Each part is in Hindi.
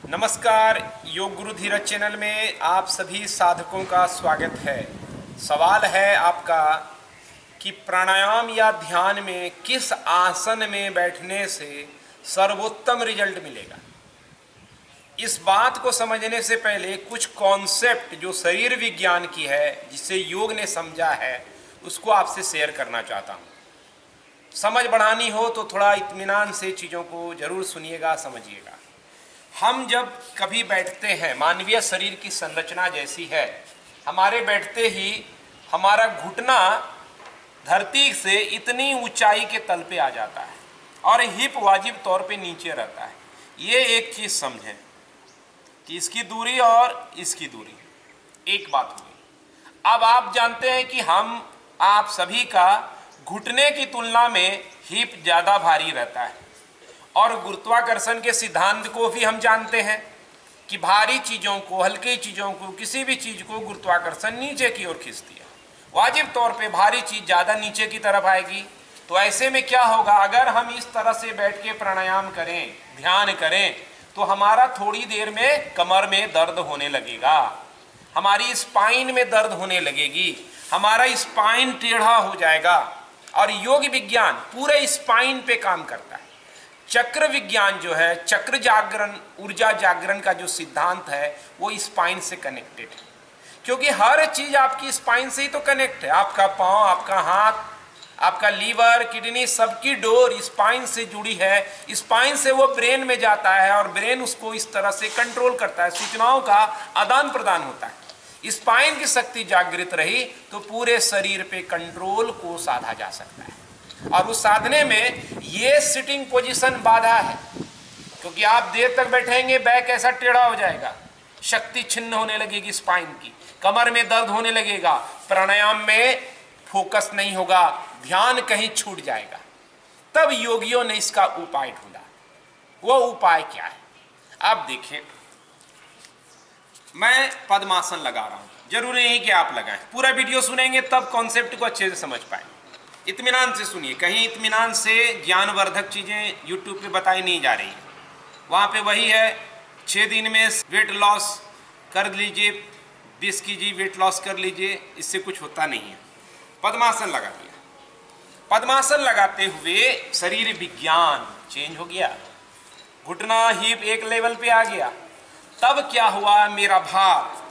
नमस्कार, योग गुरु धीरज चैनल में आप सभी साधकों का स्वागत है। सवाल है आपका कि प्राणायाम या ध्यान में किस आसन में बैठने से सर्वोत्तम रिजल्ट मिलेगा। इस बात को समझने से पहले कुछ कॉन्सेप्ट जो शरीर विज्ञान की है, जिसे योग ने समझा है, उसको आपसे शेयर करना चाहता हूँ। समझ बढ़ानी हो तो थोड़ा इत्मीनान से चीज़ों को जरूर सुनिएगा, समझिएगा। हम जब कभी बैठते हैं, मानवीय शरीर की संरचना जैसी है, हमारे बैठते ही हमारा घुटना धरती से इतनी ऊंचाई के तल पे आ जाता है और हिप वाजिब तौर पे नीचे रहता है। ये एक चीज़ समझें कि इसकी दूरी और इसकी दूरी एक बात हुई। अब आप जानते हैं कि आप सभी का घुटने की तुलना में हिप ज़्यादा भारी रहता है और गुरुत्वाकर्षण के सिद्धांत को भी हम जानते हैं कि भारी चीज़ों को, हल्की चीज़ों को, किसी भी चीज़ को गुरुत्वाकर्षण नीचे की ओर खींचती है। वाजिब तौर पे भारी चीज़ ज़्यादा नीचे की तरफ आएगी। तो ऐसे में क्या होगा, अगर हम इस तरह से बैठ के प्राणायाम करें, ध्यान करें, तो हमारा थोड़ी देर में कमर में दर्द होने लगेगा, हमारी स्पाइन में दर्द होने लगेगी, हमारा स्पाइन टेढ़ा हो जाएगा। और योग विज्ञान पूरे स्पाइन पे काम करता है। चक्र विज्ञान जो है, चक्र जागरण, ऊर्जा जागरण का जो सिद्धांत है, वो स्पाइन से कनेक्टेड है, क्योंकि हर चीज आपकी स्पाइन से ही तो कनेक्ट है। आपका पांव, आपका हाथ, आपका लीवर, किडनी, सबकी डोर स्पाइन से जुड़ी है। स्पाइन से वो ब्रेन में जाता है और ब्रेन उसको इस तरह से कंट्रोल करता है, सूचनाओं का आदान प्रदान होता है। स्पाइन की शक्ति जागृत रही तो पूरे शरीर पे कंट्रोल को साधा जा सकता है। और उस साधने में ये सिटिंग पोजीशन बाधा है, क्योंकि आप देर तक बैठेंगे, बैक ऐसा टेढ़ा हो जाएगा, शक्ति छिन्न होने लगेगी स्पाइन की, कमर में दर्द होने लगेगा, प्राणायाम में फोकस नहीं होगा, ध्यान कहीं छूट जाएगा। तब योगियों ने इसका उपाय ढूंढा। वो उपाय क्या है आप देखें। मैं पद्मासन लगा रहा हूं, जरूरी नहीं कि आप लगाएं, पूरा वीडियो सुनेंगे तब कॉन्सेप्ट को अच्छे से समझ पाएंगे। इत्मीनान से सुनिए, कहीं इत्मीनान से ज्ञानवर्धक चीज़ें यूट्यूब पे बताई नहीं जा रही है। वहाँ पे वही है, 6 दिन में वेट लॉस कर लीजिए, 20 kg वेट लॉस कर लीजिए, इससे कुछ होता नहीं है। पद्मासन लगा दिया, पद्मासन लगाते हुए शरीर विज्ञान चेंज हो गया, घुटना हिप एक लेवल पे आ गया। तब क्या हुआ, मेरा भार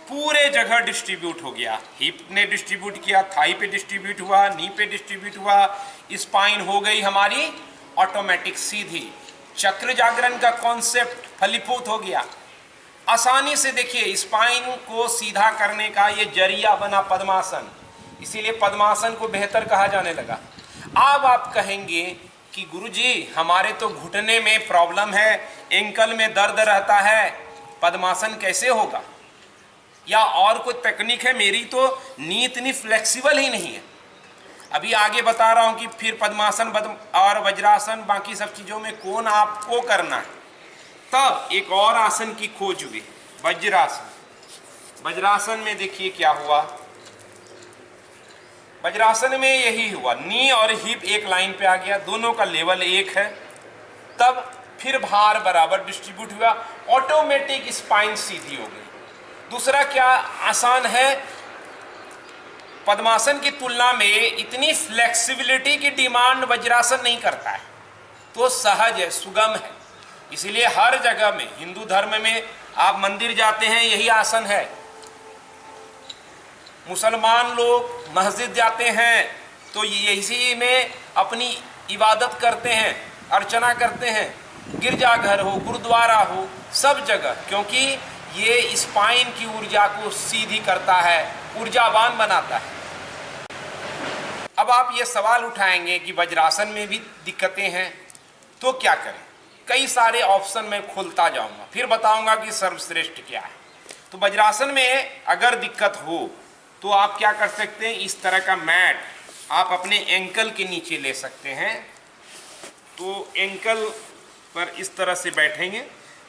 पूरे जगह डिस्ट्रीब्यूट हो गया। हिप ने डिस्ट्रीब्यूट किया, थाई पे डिस्ट्रीब्यूट हुआ, नी पे डिस्ट्रीब्यूट हुआ, स्पाइन हो गई हमारी ऑटोमेटिक सीधी। चक्र जागरण का कॉन्सेप्ट फलीभूत हो गया। आसानी से देखिए, स्पाइन को सीधा करने का ये जरिया बना पद्मासन, इसीलिए पद्मासन को बेहतर कहा जाने लगा। अब आप कहेंगे कि गुरुजी हमारे तो घुटने में प्रॉब्लम है, एंकल में दर्द रहता है, पद्मासन कैसे होगा, या और कोई तकनीक है? मेरी तो नी इतनी फ्लेक्सिबल ही नहीं है। अभी आगे बता रहा हूं कि फिर पद्मासन और वज्रासन, बाकी सब चीज़ों में कौन आपको करना है। तब एक और आसन की खोज हुई, वज्रासन। वज्रासन में देखिए क्या हुआ, वज्रासन में यही हुआ, नी और हिप एक लाइन पे आ गया, दोनों का लेवल एक है। तब फिर भार बराबर डिस्ट्रीब्यूट हुआ, ऑटोमेटिक स्पाइन सीधी हो गई। दूसरा क्या आसान है, पद्मासन की तुलना में इतनी फ्लेक्सिबिलिटी की डिमांड वज्रासन नहीं करता है, तो सहज है, सुगम है। इसीलिए हर जगह में, हिंदू धर्म में आप मंदिर जाते हैं यही आसन है, मुसलमान लोग मस्जिद जाते हैं तो इसी में अपनी इबादत करते हैं, अर्चना करते हैं, गिरजाघर हो, गुरुद्वारा हो, सब जगह, क्योंकि ये स्पाइन की ऊर्जा को सीधी करता है, ऊर्जावान बनाता है। अब आप ये सवाल उठाएंगे कि वज्रासन में भी दिक्कतें हैं, तो क्या करें? कई सारे ऑप्शन मैं खोलता जाऊंगा, फिर बताऊंगा कि सर्वश्रेष्ठ क्या है। तो वज्रासन में अगर दिक्कत हो तो आप क्या कर सकते हैं, इस तरह का मैट आप अपने एंकल के नीचे ले सकते हैं। तो एंकल पर इस तरह से बैठेंगे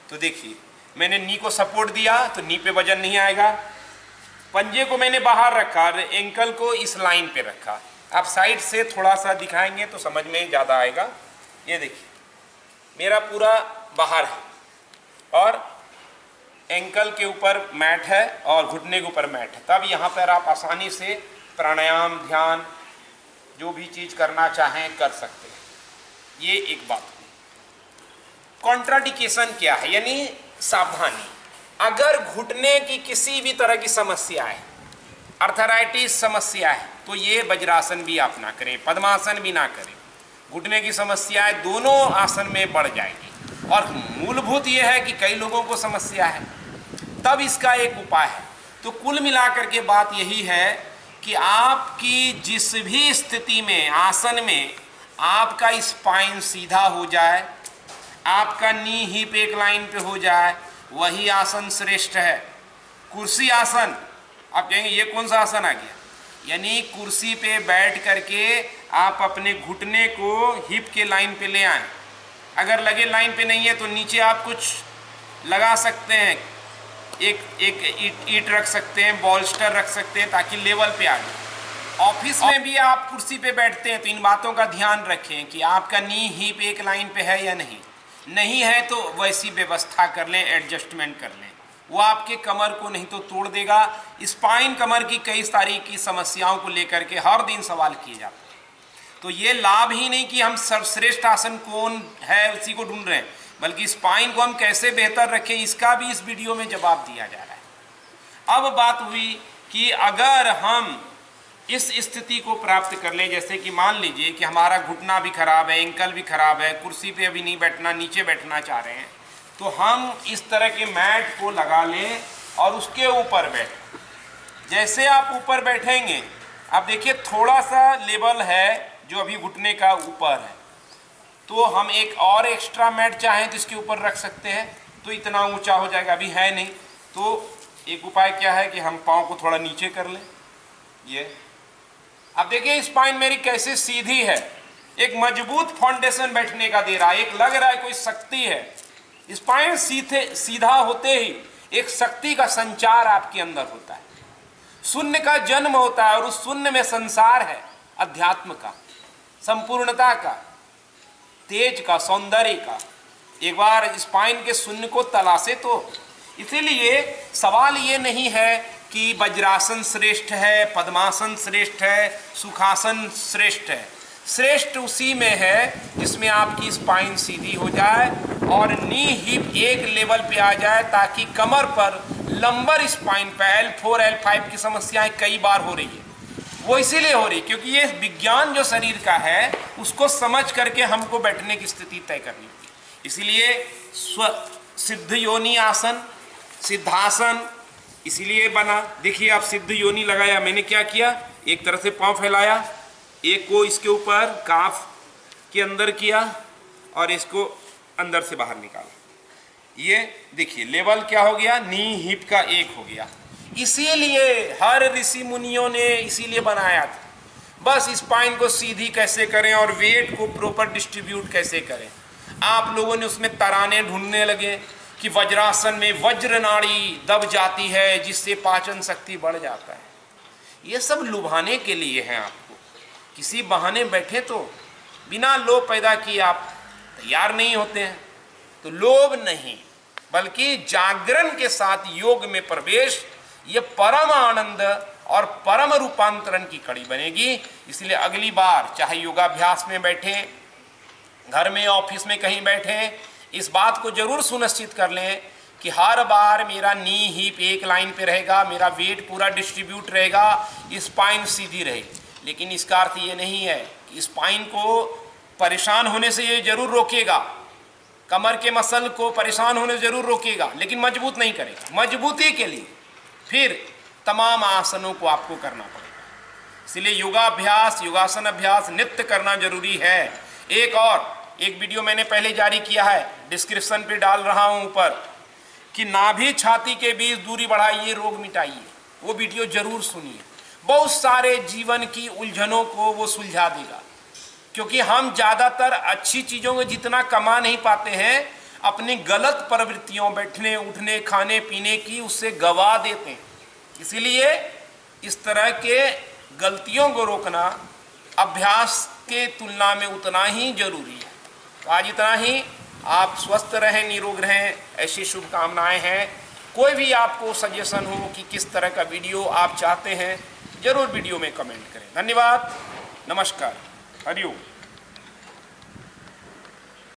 तो देखिए, मैंने नी को सपोर्ट दिया तो नी पे वजन नहीं आएगा, पंजे को मैंने बाहर रखा और एंकल को इस लाइन पे रखा। आप साइड से थोड़ा सा दिखाएंगे तो समझ में ज़्यादा आएगा। ये देखिए, मेरा पूरा बाहर है और एंकल के ऊपर मैट है और घुटने के ऊपर मैट है, तब यहाँ पर आप आसानी से प्राणायाम, ध्यान, जो भी चीज़ करना चाहें कर सकते हैं। ये एक बात हुई। कॉन्ट्राडिकेशन क्या है, यानी सावधानी। अगर घुटने की किसी भी तरह की समस्या है, अर्थराइटिस समस्या है, तो ये वज्रासन भी आप ना करें, पद्मासन भी ना करें। घुटने की समस्याएं दोनों आसन में बढ़ जाएगी। और मूलभूत ये है कि कई लोगों को समस्या है, तब इसका एक उपाय है। तो कुल मिलाकर के बात यही है कि आपकी जिस भी स्थिति में, आसन में आपका स्पाइन सीधा हो जाए, आपका नी हिप एक लाइन पे हो जाए, वही आसन श्रेष्ठ है। कुर्सी आसन, आप कहेंगे ये कौन सा आसन आ गया? यानी कुर्सी पे बैठ करके आप अपने घुटने को हिप के लाइन पे ले आए। अगर लगे लाइन पे नहीं है तो नीचे आप कुछ लगा सकते हैं, एक ईंट रख सकते हैं, बॉल्स्टर रख सकते हैं, ताकि लेवल पे आ जाए। ऑफिस में भी आप कुर्सी पे बैठते हैं तो इन बातों का ध्यान रखें कि आपका नी हिप एक लाइन पे है या नहीं है तो वैसी व्यवस्था कर लें, एडजस्टमेंट कर लें। वो आपके कमर को नहीं तो तोड़ देगा। स्पाइन, कमर की कई सारी की समस्याओं को लेकर के हर दिन सवाल किए जाते हैं। तो ये लाभ ही नहीं कि हम सर्वश्रेष्ठ आसन कौन है उसी को ढूंढ रहे हैं, बल्कि स्पाइन को हम कैसे बेहतर रखें, इसका भी इस वीडियो में जवाब दिया जा रहा है। अब बात हुई कि अगर हम इस स्थिति को प्राप्त कर लें, जैसे कि मान लीजिए कि हमारा घुटना भी खराब है, एंकल भी खराब है, कुर्सी पे अभी नहीं बैठना, नीचे बैठना चाह रहे हैं, तो हम इस तरह के मैट को लगा लें और उसके ऊपर बैठें। जैसे आप ऊपर बैठेंगे, आप देखिए थोड़ा सा लेवल है जो अभी घुटने का ऊपर है, तो हम एक और एक्स्ट्रा मैट चाहें तो इसके ऊपर रख सकते हैं, तो इतना ऊंचा हो जाएगा। अभी है नहीं, तो एक उपाय क्या है कि हम पाँव को थोड़ा नीचे कर लें। ये अब देखिए स्पाइन मेरी कैसे सीधी है, एक मजबूत फाउंडेशन बैठने का दे रहा है, एक लग रहा है कोई शक्ति है। स्पाइन सीधा होते ही एक शक्ति का संचार आपके अंदर होता है, शून्य का जन्म होता है, और उस शून्य में संसार है, अध्यात्म का, संपूर्णता का, तेज का, सौंदर्य का। एक बार स्पाइन के शून्य को तलाशे तो। इसीलिए सवाल ये नहीं है कि वज्रासन श्रेष्ठ है, पद्मासन श्रेष्ठ है, सुखासन श्रेष्ठ है। श्रेष्ठ उसी में है जिसमें आपकी स्पाइन सीधी हो जाए और नी हिप एक लेवल पे आ जाए, ताकि कमर पर लंबर स्पाइन पे L4 L5 की समस्याएं कई बार हो रही है। वो इसीलिए हो रही क्योंकि ये विज्ञान जो शरीर का है उसको समझ करके हमको बैठने की स्थिति तय करनी होगी। इसीलिए सिद्ध योनि आसन, सिद्धासन इसीलिए बना। देखिए आप सिद्ध योनि लगाया, मैंने क्या किया, एक तरह से पांव फैलाया, एक को इसके ऊपर काफ के अंदर किया और इसको अंदर से बाहर निकाला। ये देखिए लेवल क्या हो गया, नी हिप का एक हो गया। इसीलिए हर ऋषि मुनियों ने इसीलिए बनाया था, बस स्पाइन को सीधी कैसे करें और वेट को प्रॉपर डिस्ट्रीब्यूट कैसे करें। आप लोगों ने उसमें तराने ढूंढने लगे कि वज्रासन में वज्र नाड़ी दब जाती है जिससे पाचन शक्ति बढ़ जाता है। ये सब लुभाने के लिए हैं आपको। किसी बहाने बैठे तो बिना लोभ पैदा किए आप तैयार नहीं होते हैं। तो लोभ नहीं बल्कि जागरण के साथ योग में प्रवेश, ये परम आनंद और परम रूपांतरण की कड़ी बनेगी। इसलिए अगली बार चाहे योगाभ्यास में बैठें, घर में, ऑफिस में कहीं बैठें, इस बात को जरूर सुनिश्चित कर लें कि हर बार मेरा नी हिप एक लाइन पे रहेगा, मेरा वेट पूरा डिस्ट्रीब्यूट रहेगा, स्पाइन सीधी रहेगी। लेकिन इसका अर्थ ये नहीं है कि स्पाइन को परेशान होने से ये जरूर रोकेगा, कमर के मसल को परेशान होने से जरूर रोकेगा, लेकिन मजबूत नहीं करेगा। मजबूती के लिए फिर तमाम आसनों को आपको करना पड़ेगा। इसलिए योगाभ्यास, योगासन अभ्यास नित्य करना जरूरी है। एक वीडियो मैंने पहले जारी किया है, डिस्क्रिप्शन पे डाल रहा हूं ऊपर, कि नाभि छाती के बीच दूरी बढ़ाइए, रोग मिटाइए। वो वीडियो जरूर सुनिए, बहुत सारे जीवन की उलझनों को वो सुलझा देगा। क्योंकि हम ज़्यादातर अच्छी चीज़ों को जितना कमा नहीं पाते हैं, अपनी गलत प्रवृत्तियों, बैठने उठने खाने पीने की, उससे गवा देते हैं। इसीलिए इस तरह के गलतियों को रोकना अभ्यास के तुलना में उतना ही जरूरी है। तो आज इतना ही। आप स्वस्थ रहें, निरोग रहें, ऐसी शुभकामनाएं हैं। कोई भी आपको सजेशन हो कि किस तरह का वीडियो आप चाहते हैं, जरूर वीडियो में कमेंट करें। धन्यवाद, नमस्कार, हरिओम।